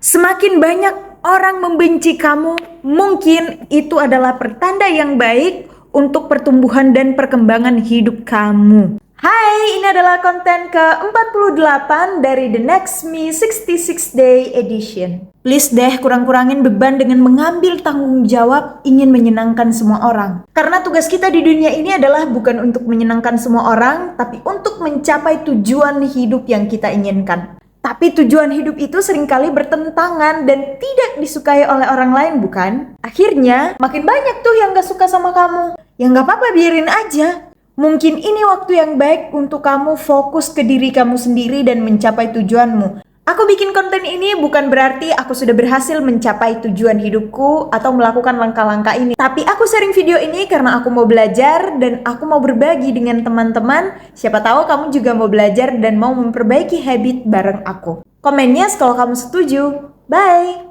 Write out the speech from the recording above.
Semakin banyak orang membenci kamu, mungkin itu adalah pertanda yang baik untuk pertumbuhan dan perkembangan hidup kamu. Hai, ini adalah konten ke-48 dari The Next Me 66 Day Edition. Please deh, kurang-kurangin beban dengan mengambil tanggung jawab ingin menyenangkan semua orang. Karena tugas kita di dunia ini adalah bukan untuk menyenangkan semua orang, tapi untuk mencapai tujuan hidup yang kita inginkan. Tapi tujuan hidup itu seringkali bertentangan dan tidak disukai oleh orang lain, bukan? Akhirnya, makin banyak tuh yang gak suka sama kamu. Ya gak apa-apa, biarin aja. Mungkin ini waktu yang baik untuk kamu fokus ke diri kamu sendiri dan mencapai tujuanmu. Aku bikin konten ini bukan berarti aku sudah berhasil mencapai tujuan hidupku atau melakukan langkah-langkah ini. Tapi aku sharing video ini karena aku mau belajar dan aku mau berbagi dengan teman-teman. Siapa tahu kamu juga mau belajar dan mau memperbaiki habit bareng aku. Komennya kalau kamu setuju. Bye!